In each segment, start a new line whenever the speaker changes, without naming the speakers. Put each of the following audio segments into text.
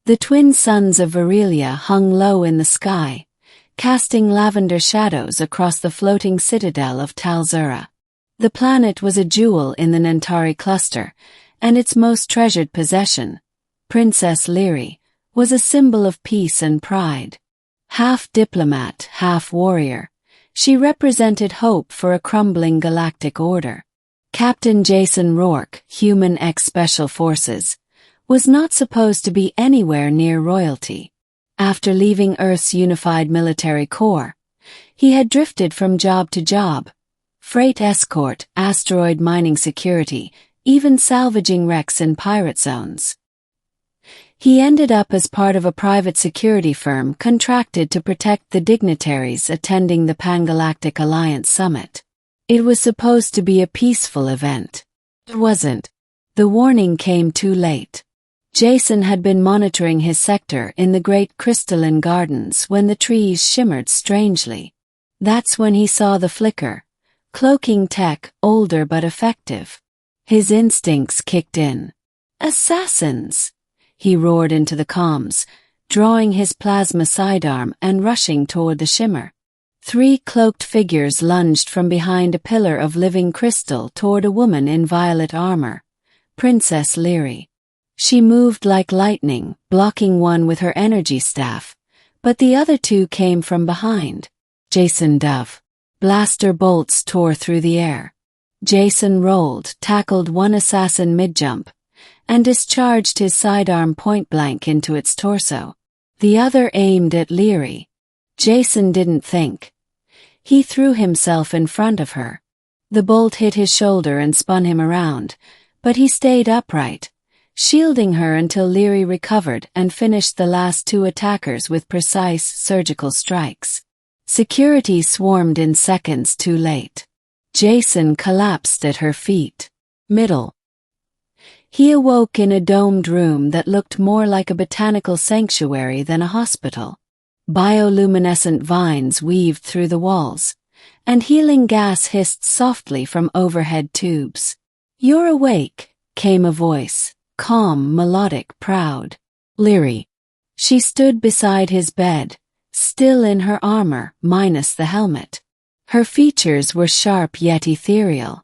The twin suns of Verelia hung low in the sky, casting lavender shadows across the floating citadel of Talzura. The planet was a jewel in the Nantari cluster, and its most treasured possession, Princess Lirae, was a symbol of peace and pride. Half diplomat, half warrior, she represented hope for a crumbling galactic order. Captain Jason Rourke, Human X Special Forces, was not supposed to be anywhere near royalty. After leaving Earth's unified military corps, he had drifted from job to job, freight escort, asteroid mining security, even salvaging wrecks in pirate zones. He ended up as part of a private security firm contracted to protect the dignitaries attending the Pangalactic Alliance Summit. It was supposed to be a peaceful event. It wasn't. The warning came too late. Jason had been monitoring his sector in the great crystalline gardens when the trees shimmered strangely. That's when he saw the flicker, cloaking tech, older but effective. His instincts kicked in. Assassins! He roared into the comms, drawing his plasma sidearm and rushing toward the shimmer. 3 cloaked figures lunged from behind a pillar of living crystal toward a woman in violet armor, Princess Lirae. She moved like lightning, blocking one with her energy staff, but the other 2 came from behind. Jason dove. Blaster bolts tore through the air. Jason rolled, tackled one assassin mid-jump, and discharged his sidearm point-blank into its torso. The other aimed at Lirae. Jason didn't think. He threw himself in front of her. The bolt hit his shoulder and spun him around, but he stayed upright, shielding her until Lirae recovered and finished the last 2 attackers with precise surgical strikes. Security swarmed in seconds too late. Jason collapsed at her feet. Middle. He awoke in a domed room that looked more like a botanical sanctuary than a hospital. Bioluminescent vines weaved through the walls, and healing gas hissed softly from overhead tubes. "You're awake," came a voice. Calm, melodic, proud. Lirae. She stood beside his bed, still in her armor, minus the helmet. Her features were sharp yet ethereal.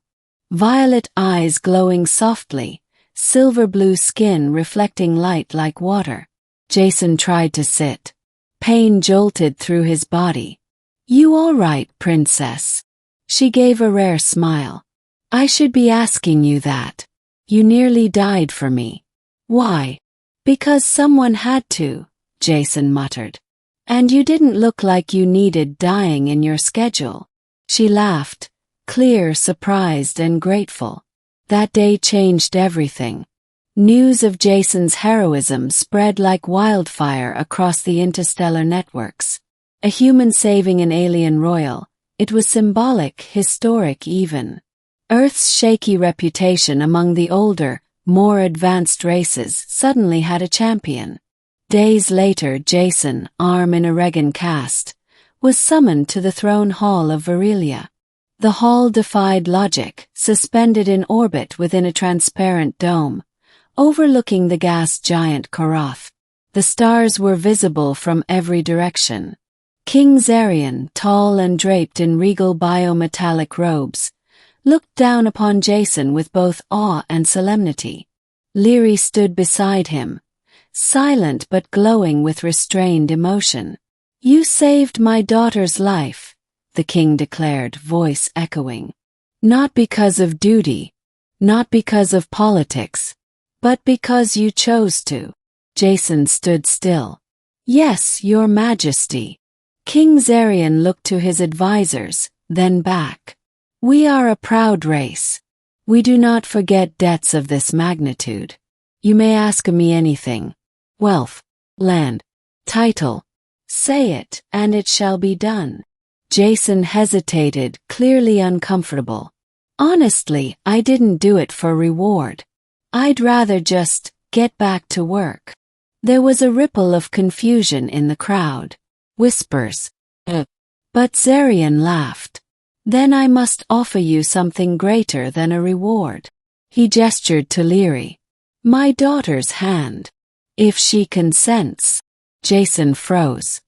Violet eyes glowing softly, silver-blue skin reflecting light like water. Jason tried to sit. Pain jolted through his body. "You all right, princess?" She gave a rare smile. "I should be asking you that. You nearly died for me." "Why?" "Because someone had to," Jason muttered. "And you didn't look like you needed dying in your schedule." She laughed, clear, surprised, and grateful. That day changed everything. News of Jason's heroism spread like wildfire across the interstellar networks. A human saving an alien royal, it was symbolic, historic even. Earth's shaky reputation among the older, more advanced races suddenly had a champion. Days later, Jason, arm in a Regan cast, was summoned to the throne hall of Verelia. The hall defied logic, suspended in orbit within a transparent dome, overlooking the gas giant Koroth. The stars were visible from every direction. King Zarian, tall and draped in regal biometallic robes, looked down upon Jason with both awe and solemnity. Lirae stood beside him, silent but glowing with restrained emotion. "You saved my daughter's life," the king declared, voice echoing. "Not because of duty, not because of politics, but because you chose to." Jason stood still. "Yes, your majesty." King Zarian looked to his advisors, then back. "We are a proud race. We do not forget debts of this magnitude. You may ask me anything. Wealth, land, title. Say it, and it shall be done." Jason hesitated, clearly uncomfortable. "Honestly, I didn't do it for reward. I'd rather just get back to work." There was a ripple of confusion in the crowd. Whispers. But Zarian laughed. "Then I must offer you something greater than a reward." He gestured to Lirae. "My daughter's hand." If she consents. Jason froze.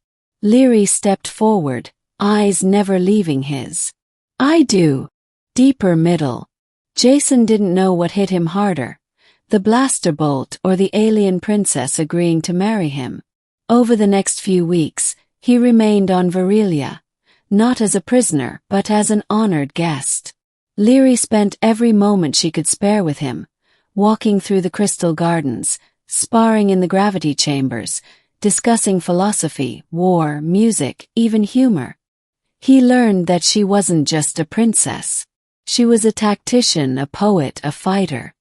Lirae stepped forward, eyes never leaving his. I do. Deeper middle. Jason didn't know what hit him harder, the blaster bolt or the alien princess agreeing to marry him. Over the next few weeks, he remained on Varelia, not as a prisoner but as an honored guest. Lirae spent every moment she could spare with him, walking through the crystal gardens, sparring in the gravity chambers, discussing philosophy, war, music, even humor. He learned that she wasn't just a princess. She was a tactician, a poet, a fighter.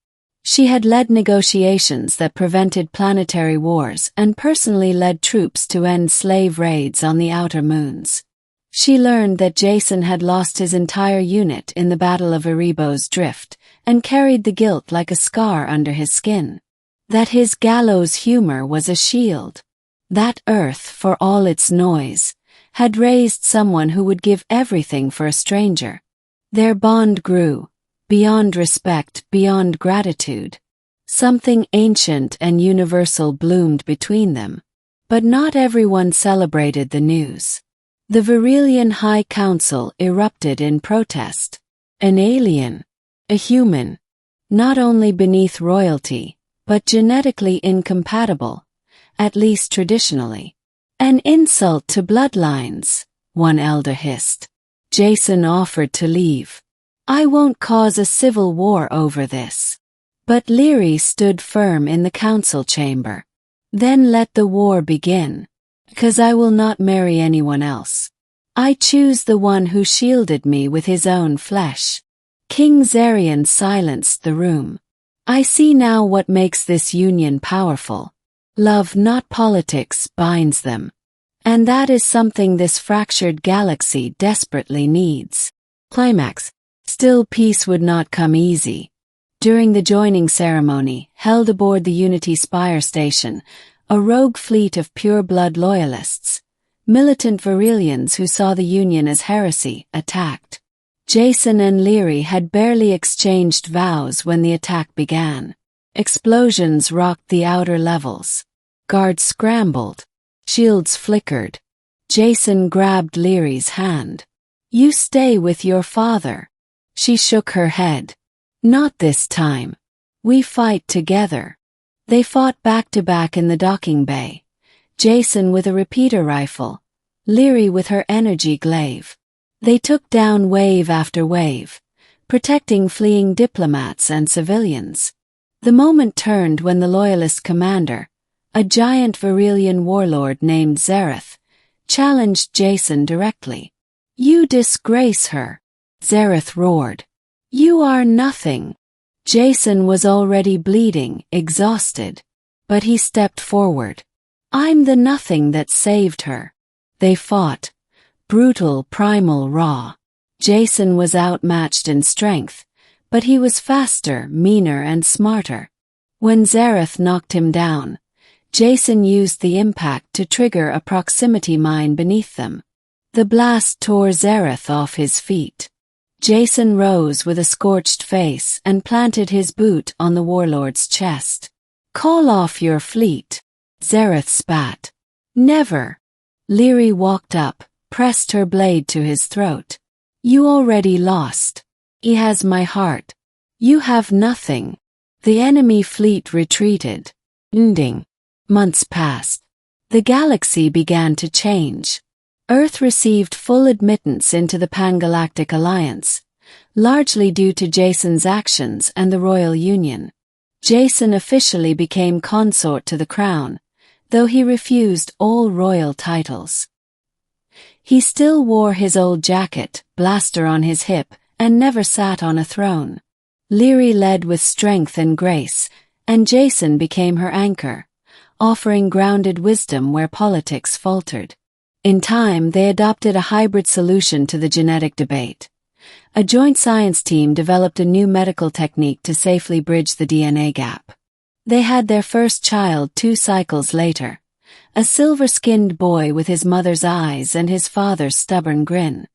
She had led negotiations that prevented planetary wars and personally led troops to end slave raids on the outer moons. She learned that Jason had lost his entire unit in the Battle of Erebos Drift and carried the guilt like a scar under his skin. That his gallows humor was a shield. That Earth, for all its noise, had raised someone who would give everything for a stranger. Their bond grew, beyond respect, beyond gratitude. Something ancient and universal bloomed between them. But not everyone celebrated the news. The Varelian High Council erupted in protest. An alien, a human, not only beneath royalty, but genetically incompatible, at least traditionally. An insult to bloodlines, one elder hissed. Jason offered to leave. I won't cause a civil war over this. But Lirae stood firm in the council chamber. Then let the war begin. 'Cause I will not marry anyone else. I choose the one who shielded me with his own flesh. King Zarian silenced the room. I see now what makes this union powerful. Love, not politics, binds them. And that is something this fractured galaxy desperately needs. Climax. Still, peace would not come easy. During the joining ceremony, held aboard the Unity Spire station, a rogue fleet of pure-blood loyalists, militant Varelians who saw the Union as heresy, attacked. Jason and Lirae had barely exchanged vows when the attack began. Explosions rocked the outer levels. Guards scrambled. Shields flickered. Jason grabbed Lirae's hand. You stay with your father. She shook her head. Not this time. We fight together. They fought back-to-back in the docking bay. Jason with a repeater rifle, Lirae with her energy glaive. They took down wave after wave, protecting fleeing diplomats and civilians. The moment turned when the loyalist commander, a giant Varelian warlord named Zareth, challenged Jason directly. You disgrace her. Zareth roared. You are nothing. Jason was already bleeding, exhausted. But he stepped forward. I'm the nothing that saved her. They fought. Brutal, primal, raw. Jason was outmatched in strength, but he was faster, meaner, and smarter. When Zareth knocked him down, Jason used the impact to trigger a proximity mine beneath them. The blast tore Zareth off his feet. Jason rose with a scorched face and planted his boot on the warlord's chest. Call off your fleet. Zareth spat. Never. Lirae walked up, pressed her blade to his throat. You already lost. He has my heart. You have nothing. The enemy fleet retreated. Ending. Months passed. The galaxy began to change. Earth received full admittance into the Pan-Galactic Alliance, largely due to Jason's actions and the Royal Union. Jason officially became consort to the crown, though he refused all royal titles. He still wore his old jacket, blaster on his hip, and never sat on a throne. Lirae led with strength and grace, and Jason became her anchor, offering grounded wisdom where politics faltered. In time, they adopted a hybrid solution to the genetic debate. A joint science team developed a new medical technique to safely bridge the DNA gap. They had their first child 2 cycles later, a silver-skinned boy with his mother's eyes and his father's stubborn grin.